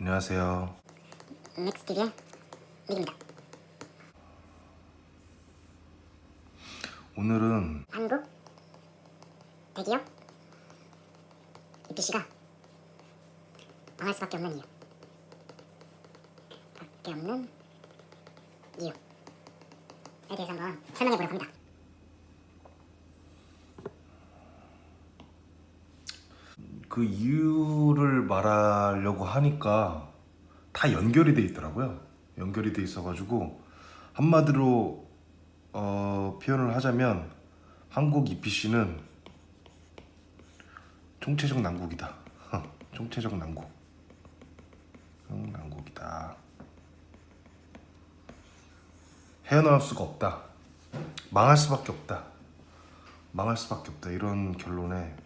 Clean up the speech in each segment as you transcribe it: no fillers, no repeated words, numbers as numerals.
안녕하세요. 넥스TV의 닉입니다. 오늘은 한국 대기업 EPC가 망할 수밖에 없는 이유에 대해서 한번 설명해 보려고 합니다. 그 이유를 말하려고 하니까 다 연결이 돼 있더라고요. 연결이 돼 있어가지고 한마디로 표현을 하자면 한국 EPC는 총체적 난국이다. 총체적 난국. 난국이다. 헤어나올 수가 없다. 망할 수밖에 없다. 망할 수밖에 없다. 이런 결론에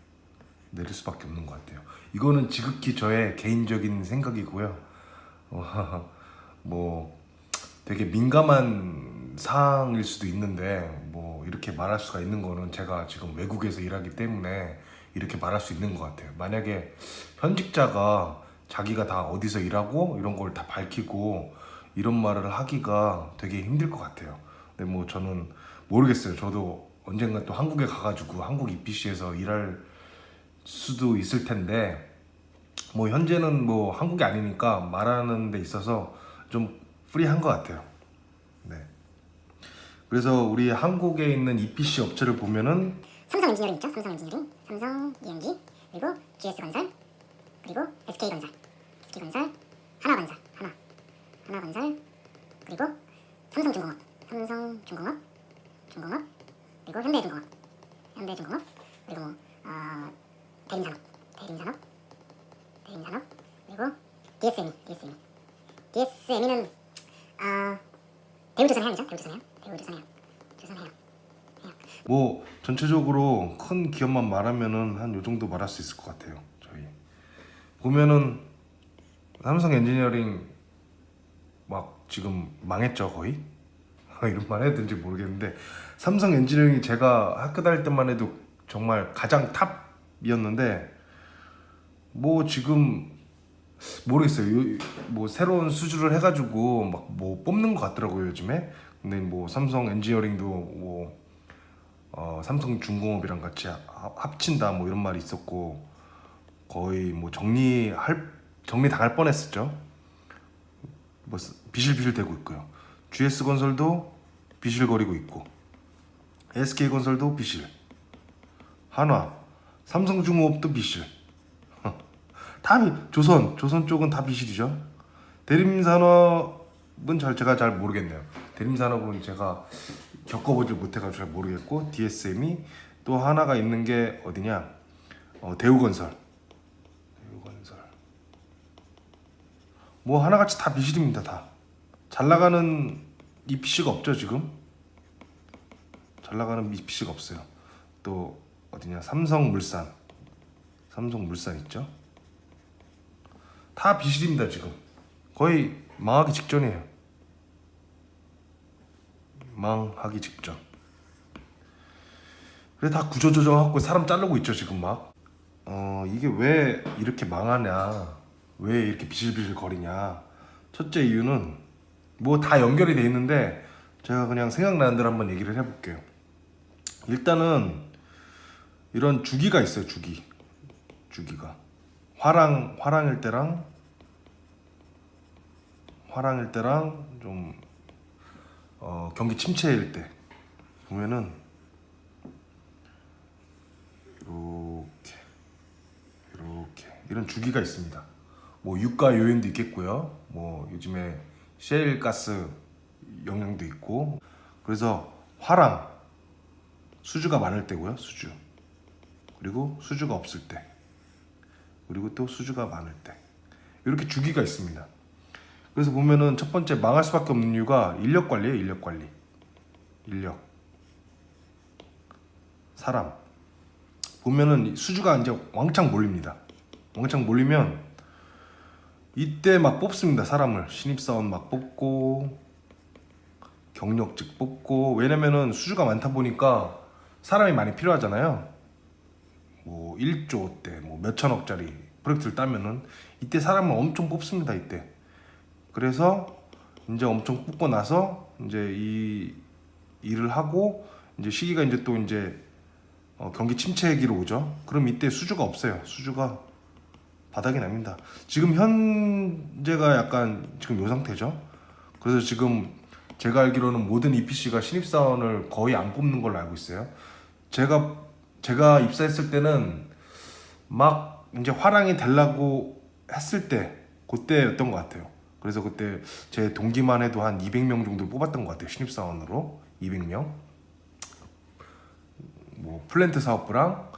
내릴 수밖에 없는 것 같아요. 이거는 지극히 저의 개인적인 생각이고요. 뭐 되게 민감한 사항일 수도 있는데 뭐 이렇게 말할 수가 있는 거는 제가 지금 외국에서 일하기 때문에 이렇게 말할 수 있는 것 같아요. 만약에 현직자가 자기가 다 어디서 일하고 이런 걸 다 밝히고 이런 말을 하기가 되게 힘들 것 같아요. 근데 뭐 저는 모르겠어요. 저도 언젠가 또 한국에 가가지고 한국 EPC에서 일할 수도 있을 텐데 뭐 현재는 뭐 한국이 아니니까 말하는 데 있어서 좀 프리한 것 같아요. 네. 그래서 우리 한국에 있는 EPC 업체를 보면은 삼성 엔지니어링 있죠? 삼성 엔지니어링, 삼성 ENG, 그리고 GS건설, 그리고 SK건설, SK건설, 하나건설, 그리고 삼성중공업, 그리고 현대중공업, 그리고 뭐 대림산업, 그리고 DSME는 대우조선해양이죠. 조선해양. 뭐 전체적으로 큰 기업만 말하면은 한 요 정도 말할 수 있을 것 같아요. 저희 보면은 삼성 엔지니어링 막 지금 망했죠 거의. 이런 말 해야 되는지 모르겠는데 삼성 엔지니어링이 제가 학교 다닐 때만 해도 정말 가장 탑이었는데 뭐 지금 모르겠어요. 뭐 새로운 수주를 해가지고 막 뭐 뽑는 것 같더라고요 요즘에. 근데 뭐 삼성 엔지니어링도 뭐 삼성중공업이랑 같이 합친다 뭐 이런 말이 있었고 거의 뭐 정리 당할 뻔했었죠. 뭐 비실비실 대고 있고요. GS건설도 비실거리고 있고 SK건설도 비실, 한화, 삼성중공업도 비실. 다 조선 쪽은 다 비실이죠. 대림산업은 제가 잘 모르겠네요. 대림산업은 제가 겪어보질 못해가지고 잘 모르겠고 DSM이 또 하나가 있는 게 어디냐? 대우건설. 뭐 하나같이 다 비실입니다. 다 잘 나가는 EPC가 없죠 지금. 잘 나가는 EPC가 없어요. 또 어디냐? 삼성물산 있죠. 다 비실입니다 지금. 거의 망하기 직전이에요. 망하기 직전. 그래 다 구조조정하고 사람 자르고 있죠 지금 막. 이게 왜 이렇게 망하냐? 왜 이렇게 비실비실 거리냐? 첫째 이유는 뭐 다 연결이 돼 있는데 제가 그냥 생각나는 대로 한번 얘기를 해볼게요. 일단은 이런 주기가 있어요. 주기가 화랑일 때랑 좀 경기 침체일 때 보면은 이렇게 이런 주기가 있습니다. 뭐 유가 요인도 있겠고요. 뭐 요즘에 셰일 가스 영향도 있고 그래서 화랑 수주가 많을 때고요. 그리고 수주가 없을 때 그리고 또 수주가 많을 때 이렇게 주기가 있습니다. 그래서 보면은 첫 번째 망할 수밖에 없는 이유가 인력 관리예요. 인력 사람 보면은 수주가 이제 왕창 몰립니다. 왕창 몰리면 이때 막 뽑습니다. 사람을 신입사원 막 뽑고 경력직 뽑고 왜냐면은 수주가 많다 보니까 사람이 많이 필요하잖아요. 뭐 1조 때 뭐 몇천억짜리 프로젝트를 따면은 이때 사람을 엄청 뽑습니다. 이때. 그래서 이제 엄청 뽑고 나서 이제 이 일을 하고 이제 시기가 이제 또 이제 경기 침체기로 오죠. 그럼 이때 수주가 없어요. 수주가 바닥이 납니다. 지금 현재가 약간 지금 요 상태죠. 그래서 지금 제가 알기로는 모든 EPC가 신입사원을 거의 안 뽑는 걸로 알고 있어요. 제가 입사했을 때는 막 이제 화랑이 되려고 했을 때 그때였던 것 같아요. 그래서 그때 제 동기만 해도 한 200명 정도 뽑았던 것 같아요. 신입사원으로 200명. 뭐 플랜트 사업부랑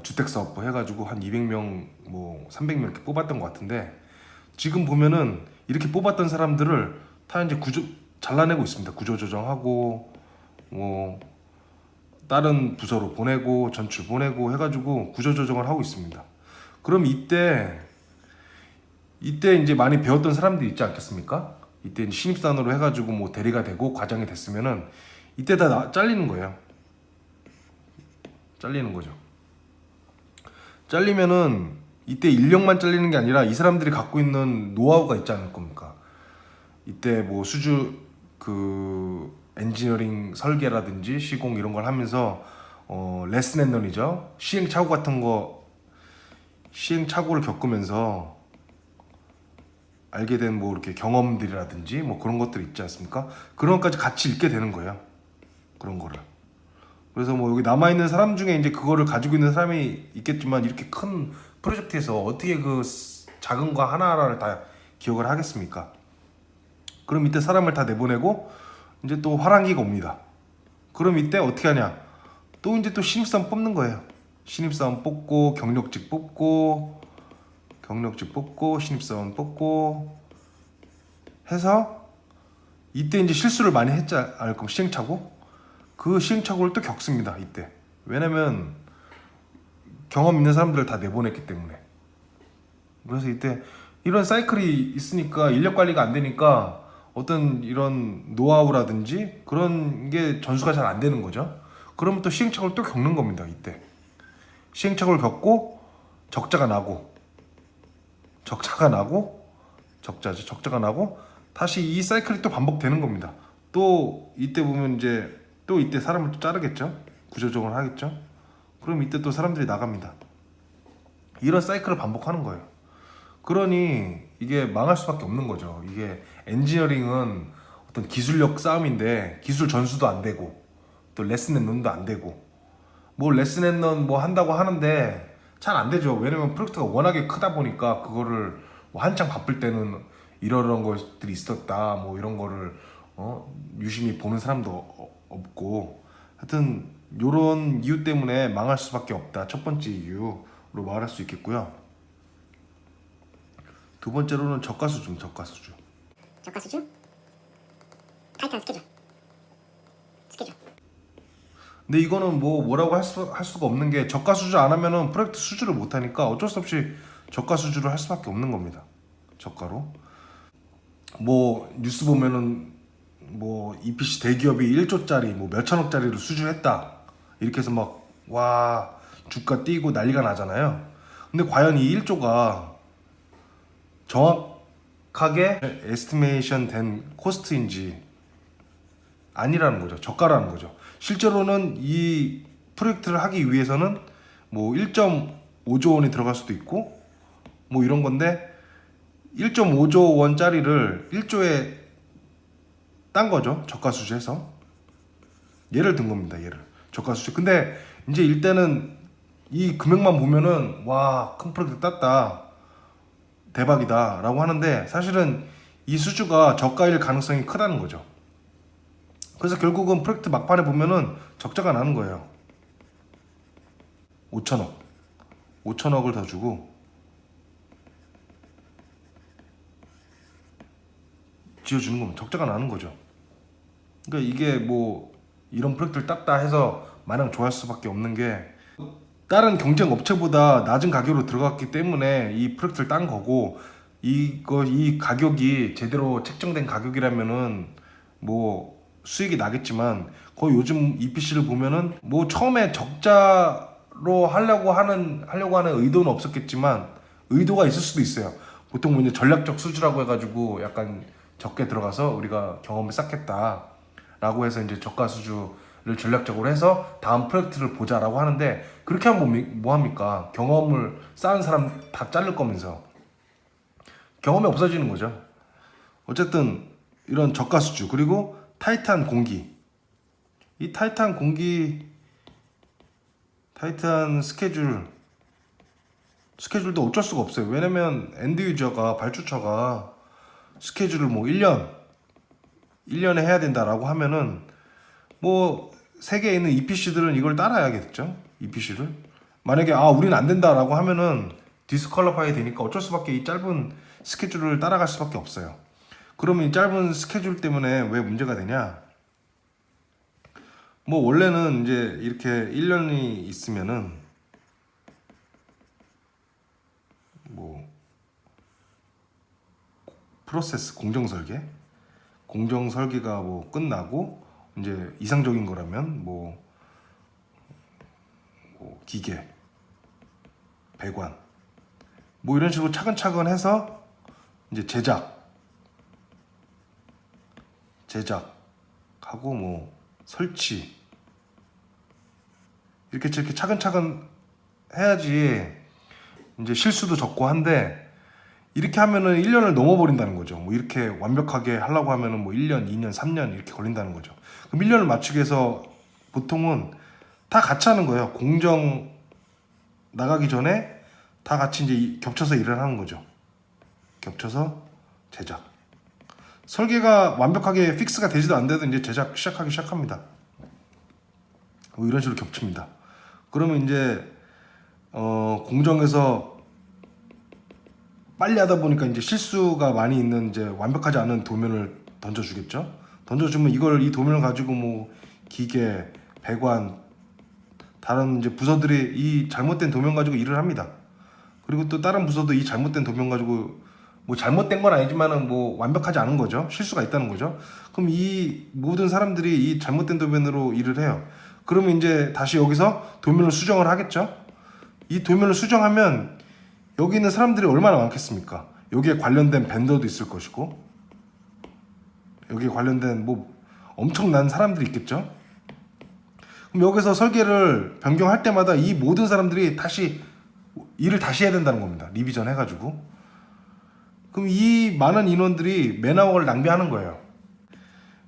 주택 사업부 해가지고 한 200명 뭐 300명 이렇게 뽑았던 것 같은데 지금 보면은 이렇게 뽑았던 사람들을 다 이제 잘라내고 있습니다. 구조 조정하고 뭐 다른 부서로 보내고 전출 보내고 해가지고 구조 조정을 하고 있습니다. 그럼 이때 이제 많이 배웠던 사람들이 있지 않겠습니까? 이때 이제 신입사원으로 해가지고 뭐 대리가 되고 과장이 됐으면은 이때 다 잘리는 거예요. 잘리는 거죠. 잘리면은 이때 인력만 잘리는 게 아니라 이 사람들이 갖고 있는 노하우가 있지 않을 겁니까? 이때 뭐 수주 엔지니어링 설계라든지 시공 이런 걸 하면서 레슨 앤 런이죠. 시행착오 같은 거 시행착오를 겪으면서 알게 된 뭐 이렇게 경험들이라든지 뭐 그런 것들 있지 않습니까? 그런 것까지 같이 읽게 되는 거예요. 그런 거를. 그래서 뭐 여기 남아 있는 사람 중에 이제 그거를 가지고 있는 사람이 있겠지만 이렇게 큰 프로젝트에서 어떻게 그 작은 거 하나하나를 다 기억을 하겠습니까? 그럼 이때 사람을 다 내보내고 이제 또 화랑기가 옵니다. 그럼 이때 어떻게 하냐? 또 이제 또 신입사원 뽑는 거예요. 신입사원 뽑고 경력직 뽑고 신입사원 뽑고 해서 이때 이제 실수를 많이 했지 않을 거면 시행착오? 그 시행착오를 또 겪습니다. 이때. 왜냐면 경험 있는 사람들을 다 내보냈기 때문에. 그래서 이때 이런 사이클이 있으니까 인력 관리가 안 되니까 어떤 이런 노하우라든지 그런 게 전수가 잘 안 되는 거죠. 그러면 또 시행착오를 또 겪는 겁니다. 이때 시행착오를 겪고 적자가 나고 적자가 나고 다시 이 사이클이 또 반복되는 겁니다. 또 이때 보면 이제 또 이때 사람을 또 자르겠죠. 구조조정을 하겠죠. 그럼 이때 또 사람들이 나갑니다. 이런 사이클을 반복하는 거예요. 그러니 이게 망할 수밖에 없는 거죠. 이게 엔지니어링은 어떤 기술력 싸움인데 기술 전수도 안 되고 또 레슨 앤 런도 안 되고 뭐 레슨 앤 런 뭐 한다고 하는데 잘 안 되죠. 왜냐면 프로젝트가 워낙에 크다 보니까 그거를 뭐 한창 바쁠 때는 이런 것들이 있었다 뭐 이런 거를 유심히 보는 사람도 없고 하여튼 요런 이유 때문에 망할 수밖에 없다. 첫 번째 이유로 말할 수 있겠고요. 두 번째로는 저가수주. 저가수주 타이트한 스케줄. 근데 이거는 뭐라고 할 수가 없는 게 저가수주 안 하면은 프로젝트 수주를 못 하니까 어쩔 수 없이 저가수주를 할 수밖에 없는 겁니다. 저가로. 뭐 뉴스 보면은 뭐 EPC 대기업이 1조짜리 뭐 몇천억짜리를 수주했다 이렇게 해서 막 와 주가 뛰고 난리가 나잖아요. 근데 과연 이 1조가 정확하게 에스티메이션 된 코스트인지 아니라는 거죠. 저가라는 거죠. 실제로는 이 프로젝트를 하기 위해서는 뭐 1.5조 원이 들어갈 수도 있고 뭐 이런 건데 1.5조 원짜리를 1조에 딴 거죠. 저가수주해서 예를 든 겁니다. 저가수주. 근데 이제 일단은 이 금액만 보면은 와, 큰 프로젝트 땄다, 대박이다 라고 하는데 사실은 이 수주가 저가일 가능성이 크다는 거죠. 그래서 결국은 프로젝트 막판에 보면은 적자가 나는 거예요. 5천억을 더 주고 지어주는 거면 적자가 나는 거죠. 그러니까 이게 뭐 이런 프로젝트를 땄다 해서 마냥 좋아할 수밖에 없는 게 다른 경쟁 업체보다 낮은 가격으로 들어갔기 때문에 이 프로젝트를 딴 거고 이 가격이 제대로 책정된 가격이라면은 뭐 수익이 나겠지만 거의 요즘 EPC를 보면은 뭐 처음에 적자로 하려고 하는 의도는 없었겠지만 의도가 있을 수도 있어요. 보통 뭐 이제 전략적 수주라고 해가지고 약간 적게 들어가서 우리가 경험을 쌓겠다라고 해서 이제 저가 수주를 전략적으로 해서 다음 프로젝트를 보자라고 하는데, 그렇게 하면 뭐 합니까? 경험을 쌓은 사람 다 자를 거면서 경험이 없어지는 거죠. 어쨌든 이런 저가 수주, 그리고 타이트한 공기, 이 타이트한 스케줄도 어쩔 수가 없어요. 왜냐면 엔드 유저가 발주처가 스케줄을 뭐 1년에 해야 된다라고 하면은 뭐 세계에 있는 EPC들은 이걸 따라야겠죠. EPC를 만약에 우리는 안 된다라고 하면은 디스퀄리파이 되니까 어쩔 수밖에 이 짧은 스케줄을 따라갈 수밖에 없어요. 그러면 이 짧은 스케줄 때문에 왜 문제가 되냐? 뭐 원래는 이제 이렇게 1년이 있으면은 뭐 프로세스 공정 설계가 뭐 끝나고 이제 이상적인 거라면 뭐 기계, 배관 뭐 이런 식으로 차근차근 해서 이제 제작하고 뭐 설치 이렇게 차근차근 해야지 이제 실수도 적고 한데, 이렇게 하면은 1년을 넘어버린다는 거죠. 뭐 이렇게 완벽하게 하려고 하면은 뭐 1년, 2년, 3년 이렇게 걸린다는 거죠. 그럼 1년을 맞추기 위해서 보통은 다 같이 하는 거예요. 공정 나가기 전에 다 같이 이제 겹쳐서 일을 하는 거죠. 겹쳐서 제작. 설계가 완벽하게 픽스가 되지도 않는데도 이제 제작 시작합니다. 뭐 이런 식으로 겹칩니다. 그러면 이제 공정에서 빨리 하다 보니까 이제 실수가 많이 있는 이제 완벽하지 않은 도면을 던져주겠죠. 던져주면 이 도면을 가지고 뭐 기계, 배관, 다른 이제 부서들이 이 잘못된 도면 가지고 일을 합니다. 그리고 또 다른 부서도 이 잘못된 도면 가지고 뭐 잘못된 건 아니지만은 뭐 완벽하지 않은 거죠. 실수가 있다는 거죠. 그럼 이 모든 사람들이 이 잘못된 도면으로 일을 해요. 그러면 이제 다시 여기서 도면을 수정을 하겠죠. 이 도면을 수정하면 여기 있는 사람들이 얼마나 많겠습니까? 여기에 관련된 벤더도 있을 것이고, 여기에 관련된 뭐 엄청난 사람들이 있겠죠. 그럼 여기서 설계를 변경할 때마다 이 모든 사람들이 일을 다시 해야 된다는 겁니다. 리비전 해가지고. 그럼 이 많은 인원들이 맨아워를 낭비하는 거예요.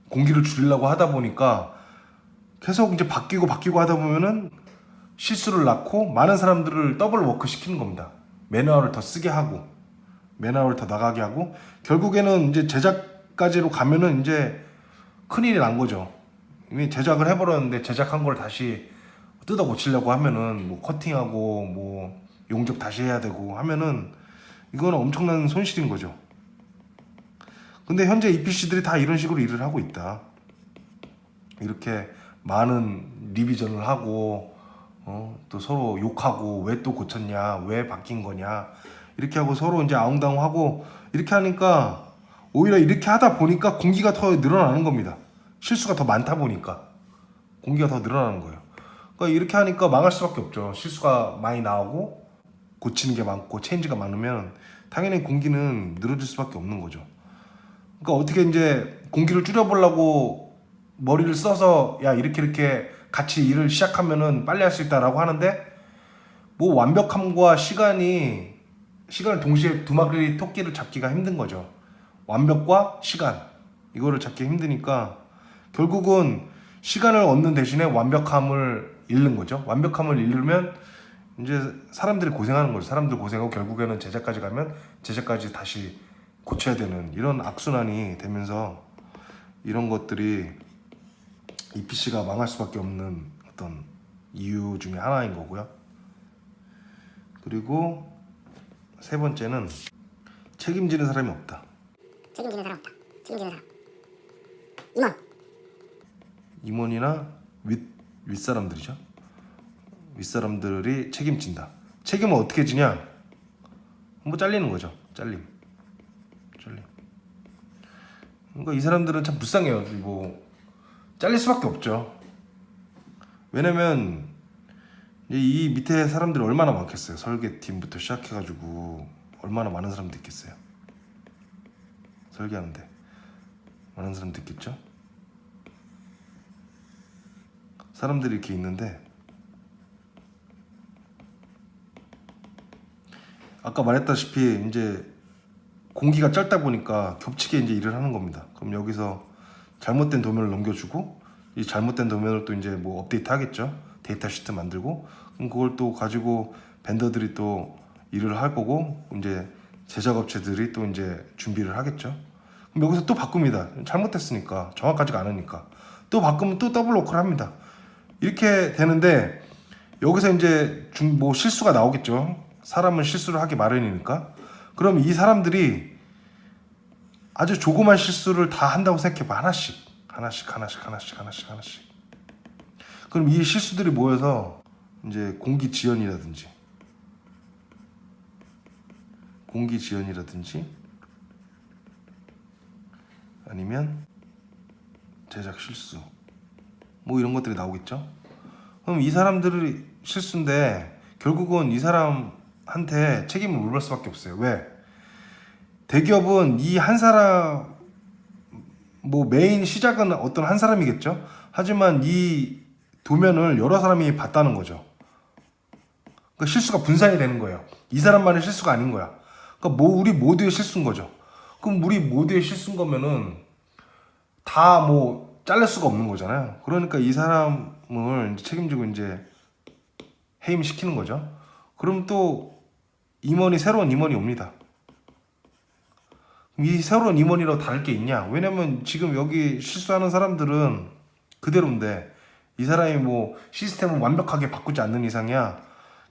공기를 줄이려고 하다 보니까 계속 이제 바뀌고 하다 보면은 실수를 낳고 많은 사람들을 더블 워크 시키는 겁니다. 맨아워를 더 쓰게 하고, 맨아워를 더 나가게 하고, 결국에는 이제 제작까지로 가면은 이제 큰일이 난 거죠. 이미 제작을 해버렸는데 제작한 걸 다시 뜯어 고치려고 하면은 뭐 커팅하고 뭐 용접 다시 해야 되고 하면은 이거는 엄청난 손실인 거죠. 근데 현재 EPC들이 다 이런 식으로 일을 하고 있다. 이렇게 많은 리비전을 하고 또 서로 욕하고 왜 또 고쳤냐, 왜 바뀐 거냐 이렇게 하고 서로 이제 아웅다웅하고 이렇게 하니까 오히려 이렇게 하다 보니까 공기가 더 늘어나는 겁니다. 실수가 더 많다 보니까 공기가 더 늘어나는 거예요. 그러니까 이렇게 하니까 망할 수밖에 없죠. 실수가 많이 나오고 고치는 게 많고 체인지가 많으면 당연히 공기는 늘어질 수밖에 없는 거죠. 그러니까 어떻게 이제 공기를 줄여보려고 머리를 써서 야 이렇게 같이 일을 시작하면은 빨리 할 수 있다라고 하는데, 뭐 완벽함과 시간을 동시에 두 마리 토끼를 잡기가 힘든 거죠. 완벽과 시간 이거를 잡기 힘드니까 결국은 시간을 얻는 대신에 완벽함을 잃는 거죠. 완벽함을 잃으면 이제 사람들이 고생하는 거죠. 사람들 고생하고 결국에는 제작까지 가면 제작까지 다시 고쳐야 되는 이런 악순환이 되면서 이런 것들이 EPC가 망할 수밖에 없는 어떤 이유 중에 하나인 거고요. 그리고 세 번째는 책임지는 사람이 없다. 책임지는 사람. 임원이나 윗사람들이죠. 윗사람들이 책임진다. 책임은 어떻게 지냐? 뭐 잘리는 거죠. 잘림. 그러니까 이 사람들은 참 불쌍해요. 뭐 잘릴 수밖에 없죠. 왜냐면 이제 이 밑에 사람들이 얼마나 많겠어요. 설계팀부터 시작해가지고 얼마나 많은 사람들이 있겠어요. 설계하는데 많은 사람들이 있겠죠. 사람들이 이렇게 있는데 아까 말했다시피 이제 공기가 짧다 보니까 겹치게 이제 일을 하는 겁니다. 그럼 여기서 잘못된 도면을 넘겨주고 이 잘못된 도면을 또 이제 뭐 업데이트 하겠죠. 데이터 시트 만들고 그럼 그걸 또 가지고 벤더들이 또 일을 할 거고 이제 제작 업체들이 또 이제 준비를 하겠죠. 그럼 여기서 또 바꿉니다. 잘못됐으니까 정확하지가 않으니까 또 바꾸면 또 더블 워크를 합니다. 이렇게 되는데 여기서 이제 뭐 실수가 나오겠죠. 사람은 실수를 하기 마련이니까. 그럼 이 사람들이 아주 조그만 실수를 다 한다고 생각해봐. 하나씩. 그럼 이 실수들이 모여서 이제 공기 지연이라든지 아니면 제작 실수 뭐 이런 것들이 나오겠죠. 그럼 이 사람들이 실수인데 결국은 이 사람한테 책임을 물을 수밖에 없어요. 왜? 대기업은 이 한 사람 뭐 메인 시작은 어떤 한 사람이겠죠. 하지만 이 도면을 여러 사람이 봤다는 거죠. 그러니까 실수가 분산이 되는 거예요. 이 사람만의 실수가 아닌 거야. 그러니까 뭐 우리 모두의 실수인 거죠. 그럼 우리 모두의 실수인 거면은 다 뭐 잘릴 수가 없는 거잖아요. 그러니까 이 사람을 이제 책임지고 이제 해임시키는 거죠. 그럼 또 새로운 임원이 옵니다. 이 새로운 임원이라고 다를 게 있냐? 왜냐면 지금 여기 실수하는 사람들은 그대로인데 이 사람이 뭐 시스템을 완벽하게 바꾸지 않는 이상이야.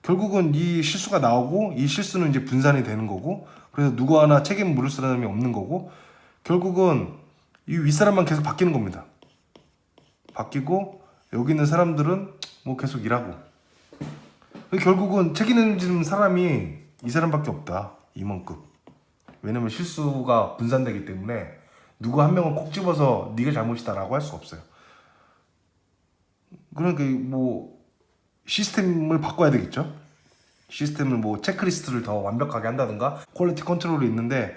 결국은 이 실수가 나오고 이 실수는 이제 분산이 되는 거고 그래서 누구 하나 책임 물을 사람이 없는 거고 결국은 이 윗사람만 계속 바뀌는 겁니다. 바뀌고 여기 있는 사람들은 뭐 계속 일하고 결국은 책임지는 사람이 이 사람밖에 없다. 임원급. 왜냐면 실수가 분산되기 때문에 누구 한 명을 콕 집어서 네가 잘못이다라고 할 수 없어요. 그러니까 뭐 시스템을 바꿔야 되겠죠. 시스템을 뭐 체크리스트를 더 완벽하게 한다든가 퀄리티 컨트롤이 있는데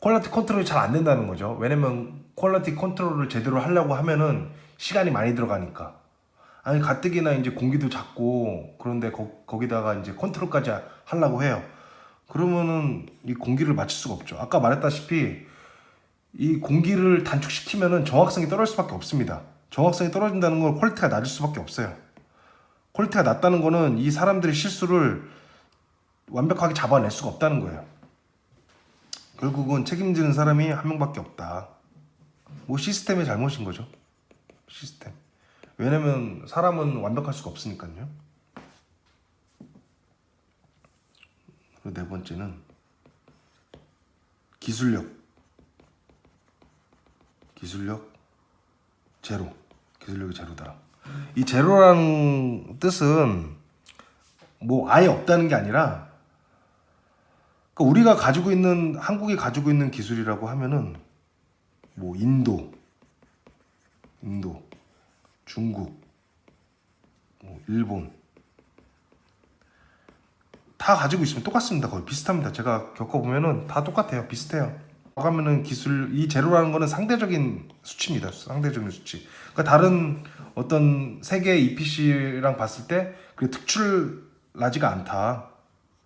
퀄리티 컨트롤이 잘 안 된다는 거죠. 왜냐면 퀄리티 컨트롤을 제대로 하려고 하면은 시간이 많이 들어가니까. 아니 가뜩이나 이제 공기도 작고 그런데 거기다가 이제 컨트롤까지 하려고 해요. 그러면은 이 공기를 맞출 수가 없죠. 아까 말했다시피 이 공기를 단축시키면은 정확성이 떨어질 수밖에 없습니다. 정확성이 떨어진다는 건 퀄리티가 낮을 수밖에 없어요. 퀄리티가 낮다는 거는 이 사람들의 실수를 완벽하게 잡아낼 수가 없다는 거예요. 결국은 책임지는 사람이 한 명밖에 없다. 뭐 시스템의 잘못인 거죠. 시스템. 왜냐면 사람은 완벽할 수가 없으니까요. 그리고 네 번째는 기술력 제로. 기술력이 제로다. 이 제로라는 뜻은 뭐 아예 없다는 게 아니라 그러니까 우리가 가지고 있는 한국이 가지고 있는 기술이라고 하면은 뭐 인도, 중국, 뭐 일본 다 가지고 있으면 똑같습니다. 거의 비슷합니다. 제가 겪어보면은 다 똑같아요. 비슷해요. 가면은 기술 이 제로라는 거는 상대적인 수치입니다. 상대적인 수치. 그러니까 다른 어떤 세계 EPC랑 봤을 때 그게 특출나지가 않다.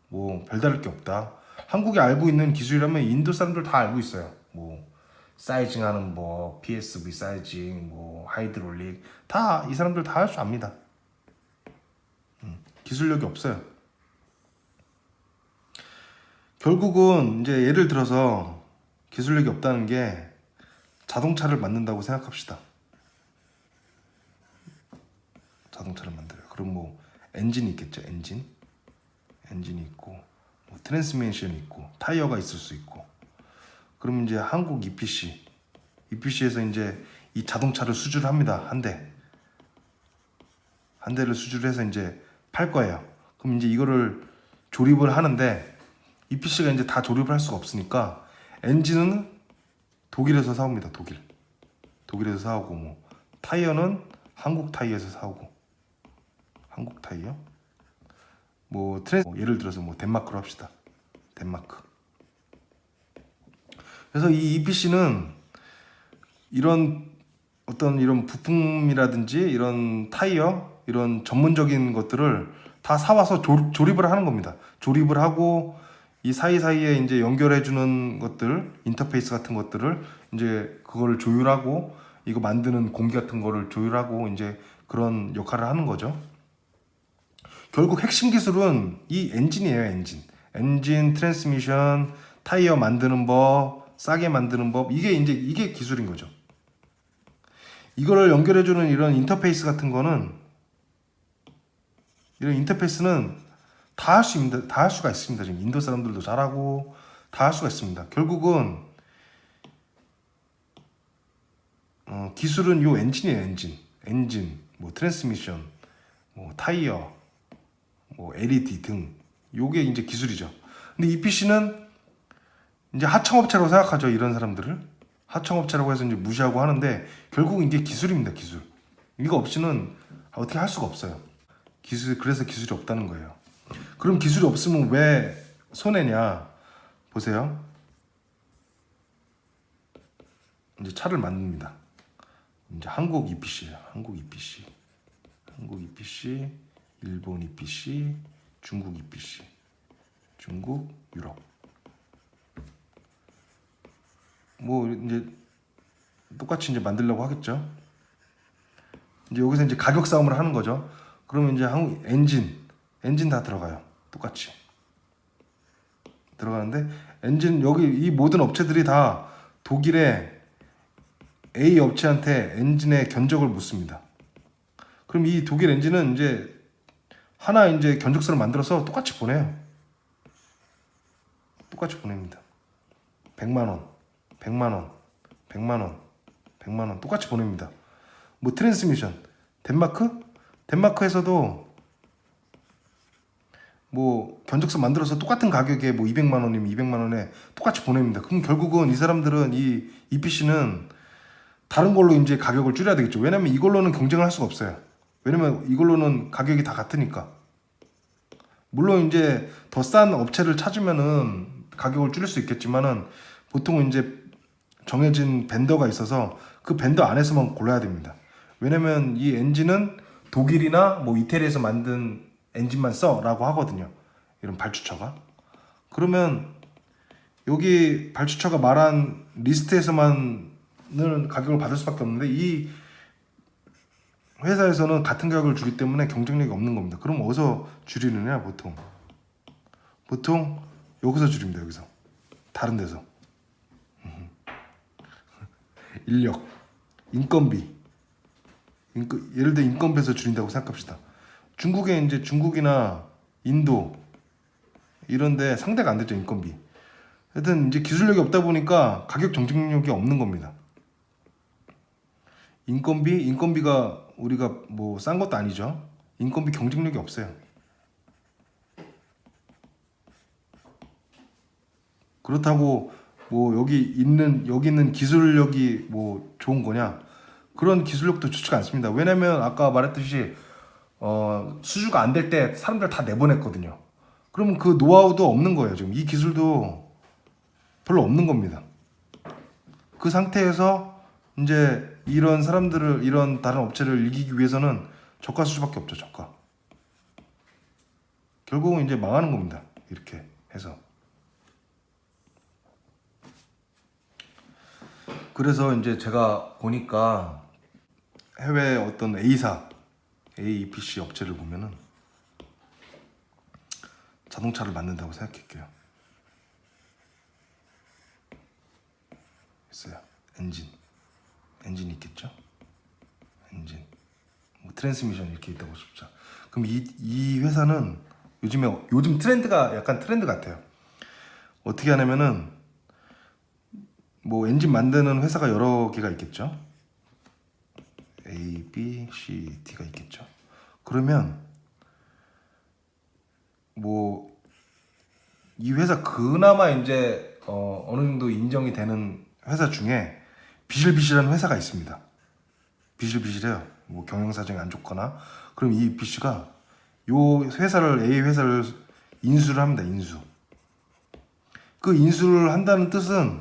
뭐 별다를 게 없다. 한국이 알고 있는 기술이라면 인도 사람들 다 알고 있어요. 뭐 사이징하는 뭐 PSV 사이징, 뭐 하이드롤릭 다 이 사람들 다 할 줄 압니다. 기술력이 없어요. 결국은 이제 예를 들어서 기술력이 없다는 게 자동차를 만든다고 생각합시다. 자동차를 만들어요. 그럼 뭐 엔진이 있겠죠. 엔진이 있고 뭐 트랜스미션이 있고 타이어가 있을 수 있고 그럼 이제 한국 EPC에서 이제 이 자동차를 수주를 합니다. 한 대를 수주를 해서 이제 팔 거예요. 그럼 이제 이거를 조립을 하는데 EPC가 이제 다 조립을 할 수가 없으니까 엔진은 독일에서 사옵니다. 독일에서 사오고 뭐 타이어는 한국 타이어에서 사오고 한국 타이어 예를 들어서 뭐 덴마크로 합시다. 덴마크. 그래서 이 EPC는 이런 부품이라든지 이런 타이어, 이런 전문적인 것들을 다 사와서 조립을 하는 겁니다. 조립을 하고 이 사이사이에 이제 연결해주는 것들, 인터페이스 같은 것들을 이제 그거를 조율하고 이거 만드는 공기 같은 거를 조율하고 이제 그런 역할을 하는 거죠. 결국 핵심 기술은 이 엔진이에요, 엔진. 엔진, 트랜스미션, 타이어 만드는 법, 싸게 만드는 법, 이게 기술인 거죠. 이거를 연결해주는 이런 인터페이스 같은 거는, 이런 인터페이스는 다 할 수가 있습니다. 지금 인도 사람들도 잘하고 다 할 수가 있습니다. 결국은 기술은 요 엔진이에요, 엔진, 뭐 트랜스미션, 뭐 타이어, 뭐 LED 등, 요게 이제 기술이죠. 근데 EPC는 이제 하청업체라고 생각하죠. 이런 사람들을 하청업체라고 해서 이제 무시하고 하는데 결국 이게 기술입니다. 기술. 이거 없이는 어떻게 할 수가 없어요. 그래서 기술이 없다는 거예요. 그럼 기술이 없으면 왜 손해냐? 보세요. 이제 차를 만듭니다. 이제 한국 EPC예요. 한국 EPC, 일본 EPC, 중국 EPC, 중국, 유럽. 뭐 이제 똑같이 이제 만들려고 하겠죠. 이제 여기서 이제 가격 싸움을 하는 거죠. 그러면 이제 한국 엔진 다 들어가요. 똑같이 들어가는데 엔진 여기 이 모든 업체들이 다 독일의 A 업체한테 엔진의 견적을 묻습니다. 그럼 이 독일 엔진은 이제 하나 이제 견적서를 만들어서 똑같이 보내요. 똑같이 보냅니다. 100만 원, 100만 원, 100만 원, 100만 원 똑같이 보냅니다. 뭐 트랜스미션, 덴마크에서도 뭐 견적서 만들어서 똑같은 가격에 뭐 200만 원이면 200만 원에 똑같이 보냅니다. 그럼 결국은 이 사람들은 이 EPC는 다른 걸로 이제 가격을 줄여야 되겠죠. 왜냐면 이걸로는 경쟁을 할 수가 없어요. 왜냐면 이걸로는 가격이 다 같으니까. 물론 이제 더 싼 업체를 찾으면은 가격을 줄일 수 있겠지만은 보통은 이제 정해진 벤더가 있어서 그 벤더 안에서만 골라야 됩니다. 왜냐면 이 엔진은 독일이나 뭐 이태리에서 만든 엔진만 써라고 하거든요. 이런 발주처가. 그러면 여기 발주처가 말한 리스트에서만은 가격을 받을 수밖에 없는데 이 회사에서는 같은 가격을 주기 때문에 경쟁력이 없는 겁니다. 그럼 어디서 줄이느냐? 보통 여기서 줄입니다. 여기서 다른 데서 인력, 인건비, 예를 들어 인건비에서 줄인다고 생각합시다. 중국이나 인도 이런데 상대가 안 되죠. 인건비. 하여튼 이제 기술력이 없다 보니까 가격 경쟁력이 없는 겁니다. 인건비가 우리가 뭐 싼 것도 아니죠. 인건비 경쟁력이 없어요. 그렇다고 뭐 여기 있는 기술력이 뭐 좋은 거냐? 그런 기술력도 좋지가 않습니다. 왜냐면 아까 말했듯이 수주가 안 될 때 사람들 다 내보냈거든요. 그러면 그 노하우도 없는 거예요. 지금 이 기술도 별로 없는 겁니다. 그 상태에서 이제 이런 다른 업체를 이기기 위해서는 저가 수주밖에 없죠. 저가. 결국은 이제 망하는 겁니다. 이렇게 해서. 그래서 이제 제가 보니까 해외 어떤 AEPC 업체를 보면은 자동차를 만든다고 생각할게요. 있어요. 엔진 있겠죠? 엔진, 뭐 트랜스미션 이렇게 있다고 싶죠. 그럼 이 회사는 요즘 트렌드가 약간 트렌드 같아요. 어떻게 하냐면은 뭐 엔진 만드는 회사가 여러 개가 있겠죠. A, B, C, D가 있겠죠. 그러면 뭐 이 회사 그나마 이제 어느 정도 인정이 되는 회사 중에 비실비실한 회사가 있습니다. 비실비실해요. 뭐 경영 사정이 안 좋거나 그럼 이 EPC가 요 회사를 A 회사를 인수를 합니다. 인수. 그 인수를 한다는 뜻은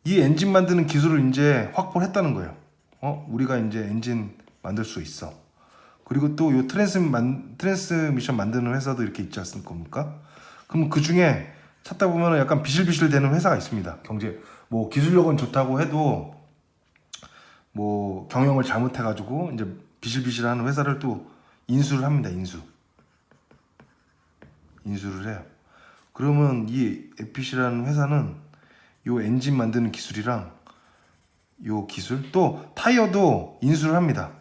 이 엔진 만드는 기술을 이제 확보를 했다는 거예요. 우리가 이제 엔진 만들 수 있어. 그리고 또 요 트랜스미션 만드는 회사도 이렇게 있지 않습니까? 그럼 그 중에 찾다 보면 약간 비실비실 되는 회사가 있습니다. 뭐 기술력은 좋다고 해도 뭐 경영을 잘못해가지고 이제 비실비실하는 회사를 또 인수를 합니다. 인수를 해요. 그러면 이 FPC라는 회사는 요 엔진 만드는 기술이랑 요 기술 또 타이어도 인수를 합니다.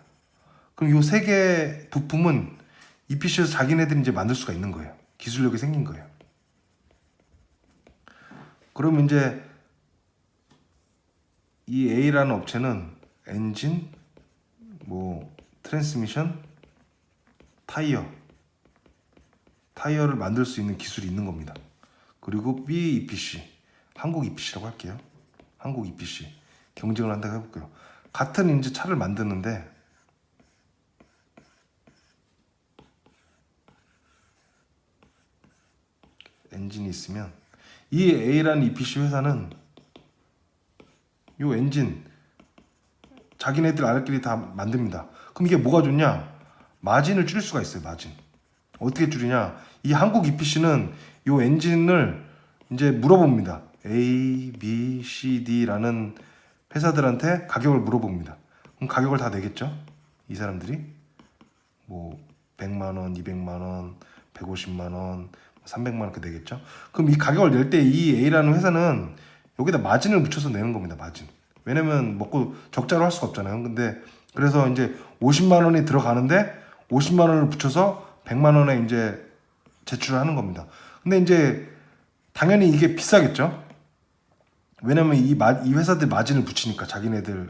그럼 요 세 개 부품은 EPC에서 자기네들이 이제 만들 수가 있는 거예요. 기술력이 생긴 거예요. 그러면 이제 이 A라는 업체는 엔진, 뭐 트랜스미션, 타이어를 만들 수 있는 기술이 있는 겁니다. 그리고 B EPC, 한국 EPC라고 할게요. 한국 EPC 경쟁을 한다고 해볼게요. 같은 이제 차를 만드는데 엔진이 있으면 이 A라는 EPC 회사는 요 엔진 자기네들 알끼리 다 만듭니다. 그럼 이게 뭐가 좋냐? 마진을 줄일 수가 있어요. 마진. 어떻게 줄이냐? 이 한국 EPC는 요 엔진을 이제 물어봅니다. A, B, C, D라는 회사들한테 가격을 물어봅니다. 그럼 가격을 다 내겠죠? 이 사람들이 뭐 100만 원, 200만 원, 150만 원, 300만 원 이렇게 내겠죠? 그럼 이 가격을 낼 때 이 A라는 회사는 여기다 마진을 붙여서 내는 겁니다. 마진. 왜냐면 먹고 적자로 할 수가 없잖아요. 근데 그래서 이제 50만 원이 들어가는데 50만 원을 붙여서 100만 원에 이제 제출을 하는 겁니다. 근데 이제 당연히 이게 비싸겠죠. 왜냐면 이 회사들 마진을 붙이니까 자기네들이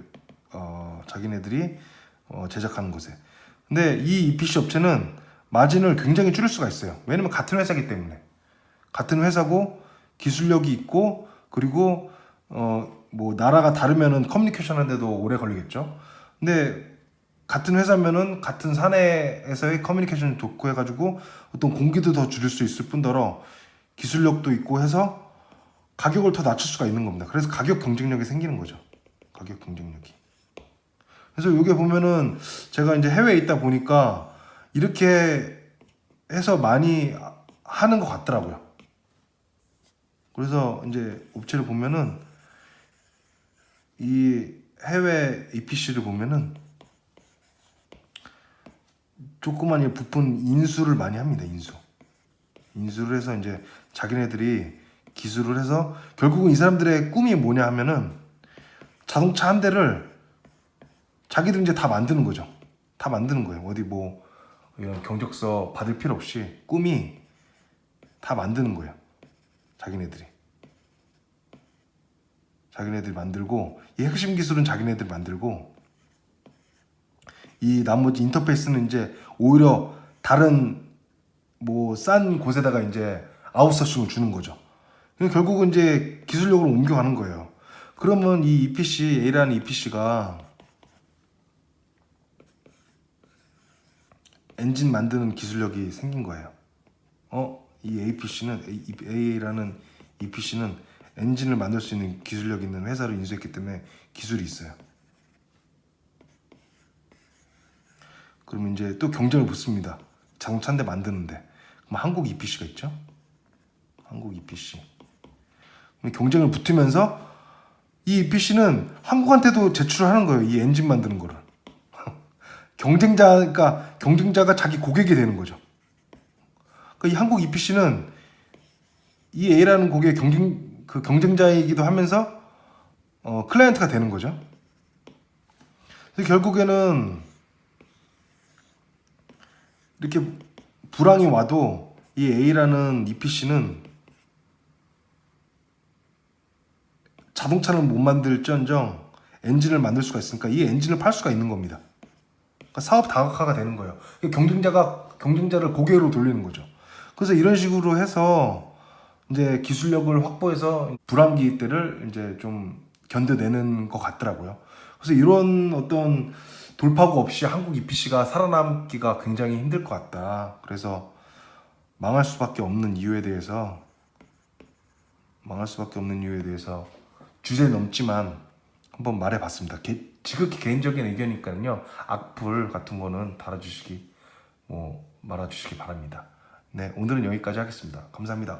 제작하는 것에. 근데 이 EPC 업체는 마진을 굉장히 줄일 수가 있어요. 왜냐면 같은 회사이기 때문에. 같은 회사고 기술력이 있고 그리고 뭐 나라가 다르면은 커뮤니케이션 하는데도 오래 걸리겠죠. 근데 같은 회사면은 같은 사내에서의 커뮤니케이션이 좋고 해가지고 어떤 공기도 더 줄일 수 있을 뿐더러 기술력도 있고 해서 가격을 더 낮출 수가 있는 겁니다. 그래서 가격 경쟁력이 생기는 거죠. 가격 경쟁력이. 그래서 이게 보면은 제가 이제 해외에 있다 보니까 이렇게 해서 많이 하는 것 같더라고요. 그래서 이제 업체를 보면은 이 해외 EPC를 보면은 조그만 이 부품 인수를 많이 합니다. 인수를 해서 이제 자기네들이 기술을 해서 결국은 이 사람들의 꿈이 뭐냐 하면은 자동차 한 대를 자기들 이제 다 만드는 거죠. 다 만드는 거예요. 어디 뭐 이런 경적서 받을 필요 없이 꿈이 다 만드는 거예요. 자기네들이 만들고 이 핵심 기술은 자기네들이 만들고 이 나머지 인터페이스는 이제 오히려 다른 뭐 싼 곳에다가 이제 아웃소싱을 주는 거죠. 결국은 이제 기술력으로 옮겨가는 거예요. 그러면 이 EPC, A라는 EPC가 엔진 만드는 기술력이 생긴 거예요. 이 A라는 EPC는 엔진을 만들 수 있는 기술력 있는 회사를 인수했기 때문에 기술이 있어요. 그러면 이제 또 경쟁을 붙습니다. 자동차 한 대 만드는데. 그럼 한국 EPC가 있죠? 한국 EPC. 경쟁을 붙으면서 이 EPC는 한국한테도 제출을 하는 거예요. 이 엔진 만드는 거를. 경쟁자가 자기 고객이 되는 거죠. 그러니까 이 한국 EPC는 이 A라는 고객의 경쟁자이기도 하면서 클라이언트가 되는 거죠. 그래서 결국에는 이렇게 불황이 와도 이 A라는 EPC는 자동차는 못 만들지언정 엔진을 만들 수가 있으니까 이 엔진을 팔 수가 있는 겁니다. 그러니까 사업 다각화가 되는 거예요. 경쟁자를 고객으로 돌리는 거죠. 그래서 이런 식으로 해서 이제 기술력을 확보해서 불황기 때를 이제 좀 견뎌내는 것 같더라고요. 그래서 이런 어떤 돌파구 없이 한국 EPC가 살아남기가 굉장히 힘들 것 같다. 그래서 망할 수밖에 없는 이유에 대해서 주제 넘지만 한번 말해봤습니다. 지극히 개인적인 의견이니까요. 악플 같은 거는 달아주시기 말아주시기 바랍니다. 네, 오늘은 여기까지 하겠습니다. 감사합니다.